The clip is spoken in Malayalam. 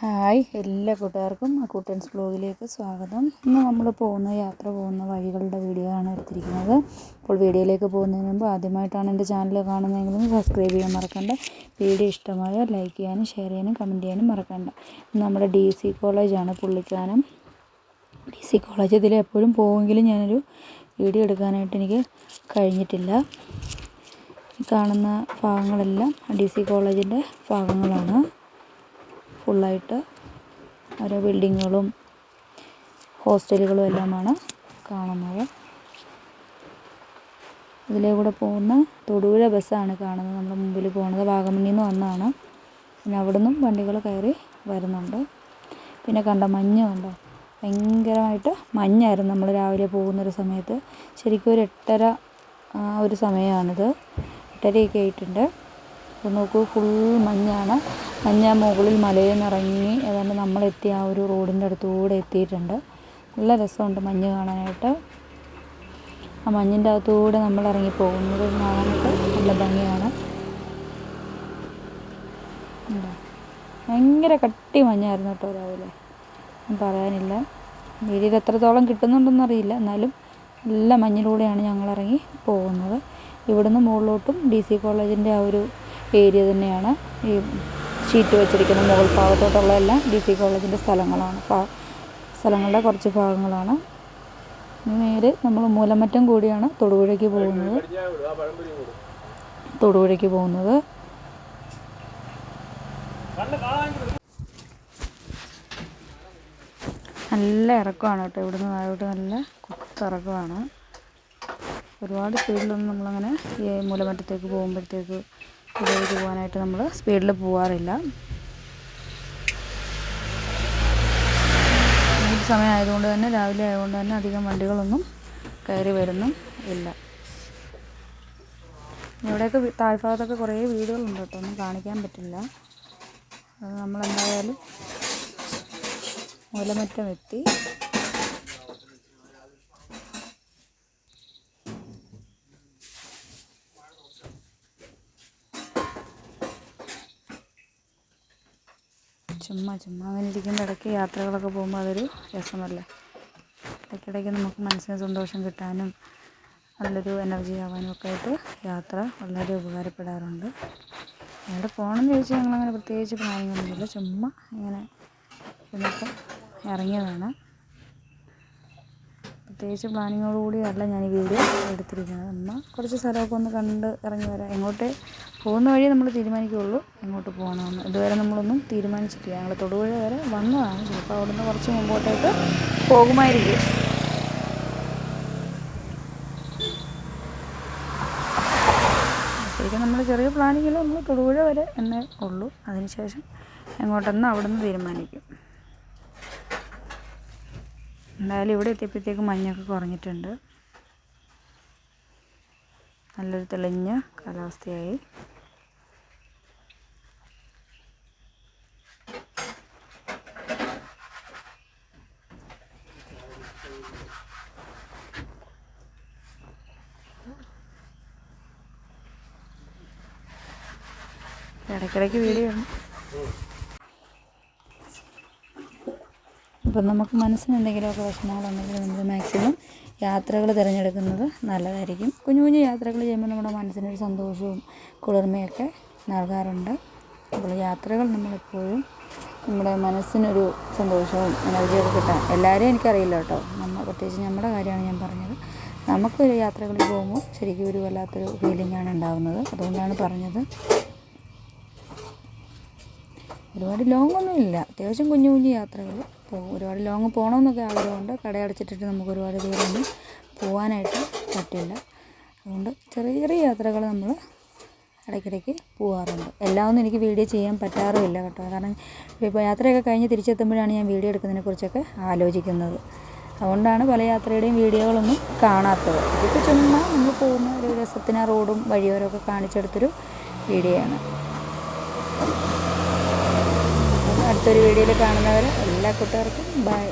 ഹായ് എല്ലാ കൂട്ടുകാർക്കും കൂട്ടൻസ് ബ്ലോഗിലേക്ക് സ്വാഗതം. ഇന്ന് നമ്മൾ യാത്ര പോകുന്ന വഴികളുടെ വീഡിയോ ആണ് എടുത്തിരിക്കുന്നത്. അപ്പോൾ വീഡിയോയിലേക്ക് പോകുന്നതിന് മുമ്പ് ആദ്യമായിട്ടാണ് എൻ്റെ ചാനൽ കാണുന്നതെങ്കിലും സബ്സ്ക്രൈബ് ചെയ്യാൻ മറക്കണ്ട. വീഡിയോ ഇഷ്ടമായാൽ ലൈക്ക് ചെയ്യാനും ഷെയർ ചെയ്യാനും കമൻറ്റ് ചെയ്യാനും മറക്കണ്ട. നമ്മുടെ DC കോളേജാണ് പുള്ളിക്കാനം DC കോളേജ്. ഇതിൽ എപ്പോഴും പോകുമെങ്കിലും ഞാനൊരു വീഡിയോ എടുക്കാനായിട്ട് എനിക്ക് കഴിഞ്ഞിട്ടില്ല. കാണുന്ന ഭാഗങ്ങളെല്ലാം DC കോളേജിൻ്റെ ഭാഗങ്ങളാണ്. ഫുള്ളായിട്ട് ഓരോ ബിൽഡിങ്ങുകളും ഹോസ്റ്റലുകളും എല്ലാമാണ് കാണുന്നത്. ഇതിലേ കൂടെ പോകുന്ന തൊടുപുഴ ബസ്സാണ് കാണുന്നത്. നമ്മുടെ മുമ്പിൽ പോകുന്നത് വാഗമണ്ണിൽ നിന്ന് വന്നതാണ്. പിന്നെ അവിടെ നിന്നും വണ്ടികൾ കയറി വരുന്നുണ്ട്. പിന്നെ മഞ്ഞ് കണ്ടോ, ഭയങ്കരമായിട്ട് മഞ്ഞായിരുന്നു നമ്മൾ രാവിലെ പോകുന്നൊരു സമയത്ത്. ശരിക്കും ഒരു 8:30 ഒരു സമയമാണിത്. 8:30 ആയിട്ടുണ്ട്. അപ്പോൾ നോക്കൂ, ഫുൾ മഞ്ഞാണ്. മുകളിൽ മലയിൽ നിന്ന് ഇറങ്ങി ഏതാണ്ട് നമ്മളെത്തിയ ആ ഒരു റോഡിൻ്റെ അടുത്തുകൂടെ എത്തിയിട്ടുണ്ട്. നല്ല രസമുണ്ട് മഞ്ഞ് കാണാനായിട്ട്. ആ മഞ്ഞിൻ്റെ അകത്തുകൂടെ നമ്മൾ ഇറങ്ങി പോകുന്നത് കാണാനായിട്ട് നല്ല ഭംഗിയാണ്. ഭയങ്കര കട്ടി മഞ്ഞായിരുന്നു കേട്ടോ രാവിലെ, പറയാനില്ല. വീഡിയോയിൽ എത്രത്തോളം കിട്ടുന്നുണ്ടെന്നറിയില്ല, എന്നാലും നല്ല മഞ്ഞിലൂടെയാണ് ഞങ്ങളിറങ്ങി പോകുന്നത്. ഇവിടുന്ന് മുകളിലോട്ടും DC കോളേജിൻ്റെ ആ ഒരു ഏരിയ തന്നെയാണ്. ഈ ഷീറ്റ് വെച്ചിരിക്കുന്ന മുകൾ ഭാഗത്തോട്ടുള്ള എല്ലാം DC കോളേജിൻ്റെ സ്ഥലങ്ങളുടെ കുറച്ച് ഭാഗങ്ങളാണ്. നേരെ നമ്മൾ മൂലമറ്റം കൂടിയാണ് തൊടുപുഴയ്ക്ക് പോകുന്നത്. നല്ല ഇറക്കമാണ് കേട്ടോ. ഇവിടുന്ന് താഴോട്ട് നല്ല കുത്തിറക്കമാണ്. ഒരുപാട് സ്പീഡിലൊന്നും നമ്മളങ്ങനെ ഈ മൂലമറ്റത്തേക്ക് പോകുമ്പോഴത്തേക്ക് തൊടുപുഴയ്ക്ക് പോകാനായിട്ട് നമ്മൾ സ്പീഡിൽ പോകാറില്ല. ഈ സമയം ആയതുകൊണ്ട് തന്നെ, രാവിലെ ആയതുകൊണ്ട് തന്നെ അധികം വണ്ടികളൊന്നും കയറി വരുന്നും ഇല്ല. ഇവിടെയൊക്കെ താഴ്ഭാഗത്തൊക്കെ കുറേ വീടുകളുണ്ട് കേട്ടോ, ഒന്നും കാണിക്കാൻ പറ്റില്ല. അത് നമ്മളെന്തായാലും മൂലമറ്റം എത്തി. ചുമ്മാ അങ്ങനെ ഇരിക്കുന്ന ഇടയ്ക്ക് യാത്രകളൊക്കെ പോകുമ്പോൾ അതൊരു രസമല്ലേ. ഇടയ്ക്കിടയ്ക്ക് നമുക്ക് മനസ്സിന് സന്തോഷം കിട്ടാനും നല്ലൊരു എനർജി ആവാനും ഒക്കെ ആയിട്ട് യാത്ര വളരെ ഉപകാരപ്പെടാറുണ്ട്. എവിടെ പോകണമെന്ന് ചോദിച്ചാൽ ഞങ്ങളങ്ങനെ പ്രത്യേകിച്ച് പ്ലാനിങ്ങൊന്നുമില്ല. ചുമ്മാ ഇങ്ങനെ ഇന്നിപ്പം ഇറങ്ങിയതാണ്. പ്രത്യേകിച്ച് പ്ലാനിങ്ങോടുകൂടിയല്ല ഞാൻ ഈ വീഡിയോ എടുത്തിരിക്കുന്നത്. എന്നാൽ കുറച്ച് സ്ഥലമൊക്കെ ഒന്ന് കണ്ട് ഇറങ്ങി വരാം. എങ്ങോട്ട് പോകുന്ന വഴി നമ്മൾ തീരുമാനിക്കുകയുള്ളൂ എങ്ങോട്ട് പോകണമെന്ന്. ഇതുവരെ നമ്മളൊന്നും തീരുമാനിച്ചിട്ടില്ല. ഞങ്ങൾ തൊടുപുഴ വരെ വന്നതാണ്. ചിലപ്പോൾ അവിടെ നിന്ന് കുറച്ച് മുമ്പോട്ടായിട്ട് പോകുമായിരിക്കും. ശരിക്കും നമ്മൾ ചെറിയ പ്ലാനിങ്ങിൽ നമ്മൾ തൊടുപുഴ വരെ എന്നേ ഉള്ളൂ. അതിനുശേഷം എങ്ങോട്ടെന്ന് അവിടെ നിന്ന് തീരുമാനിക്കും. എന്തായാലും ഇവിടെ എത്തിയപ്പോഴത്തേക്കും മഞ്ഞൊക്കെ കുറഞ്ഞിട്ടുണ്ട്. നല്ലൊരു തെളിഞ്ഞ കാലാവസ്ഥയായി. ഇടയ്ക്കിടയ്ക്ക് വീഡിയോ ആണ്. അപ്പം നമുക്ക് മനസ്സിന് എന്തെങ്കിലുമൊക്കെ വിഷമങ്ങളുണ്ടെങ്കിൽ നമ്മൾ മാക്സിമം യാത്രകൾ തിരഞ്ഞെടുക്കുന്നത് നല്ലതായിരിക്കും. കുഞ്ഞു യാത്രകൾ ചെയ്യുമ്പോൾ നമ്മുടെ മനസ്സിനൊരു സന്തോഷവും കുളിർമയൊക്കെ നൽകാറുണ്ട്. അപ്പോൾ യാത്രകൾ നമ്മളെപ്പോഴും നമ്മുടെ മനസ്സിനൊരു സന്തോഷവും എനർജിയൊക്കെ കിട്ടാൻ, എല്ലാവരെയും എനിക്കറിയില്ല കേട്ടോ, പ്രത്യേകിച്ച് നമ്മുടെ കാര്യമാണ് ഞാൻ പറഞ്ഞത്. നമുക്ക് യാത്രകളിൽ പോകുമ്പോൾ ശരിക്കും ഒരു വല്ലാത്തൊരു ഫീലിംഗാണ് ഉണ്ടാകുന്നത്. അതുകൊണ്ടാണ് പറഞ്ഞത്. ഒരുപാട് ലോങ്ങൊന്നും ഇല്ല, അത്യാവശ്യം കുഞ്ഞു യാത്രകൾ പോകും. ഒരുപാട് ലോങ്ങ് പോകണമെന്നൊക്കെ ആഗ്രഹമുണ്ട്. കടയടച്ചിട്ടിട്ട് നമുക്ക് ഒരുപാട് ദൂരമൊന്നും പോകാനായിട്ട് പറ്റില്ല. അതുകൊണ്ട് ചെറിയ യാത്രകൾ നമ്മൾ ഇടയ്ക്കിടയ്ക്ക് പോകാറുണ്ട്. എല്ലാമൊന്നും എനിക്ക് വീഡിയോ ചെയ്യാൻ പറ്റാറുമില്ല കേട്ടോ. കാരണം ഇപ്പോൾ യാത്രയൊക്കെ കഴിഞ്ഞ് തിരിച്ചെത്തുമ്പോഴാണ് ഞാൻ വീഡിയോ എടുക്കുന്നതിനെക്കുറിച്ചൊക്കെ ആലോചിക്കുന്നത്. അതുകൊണ്ടാണ് പല യാത്രയുടെയും വീഡിയോകളൊന്നും കാണാത്തത്. ഇതിപ്പോൾ ചുമ്മാ നമ്മൾ പോകുന്ന ഒരു രസത്തിന് റോഡും വഴിയോരമൊക്കെ കാണിച്ചെടുത്തൊരു വീഡിയോ ആണ്. അടുത്തൊരു വീഡിയോയിൽ കാണുന്നവരെ എല്ലാ കൂട്ടുകാർക്കും ബൈ.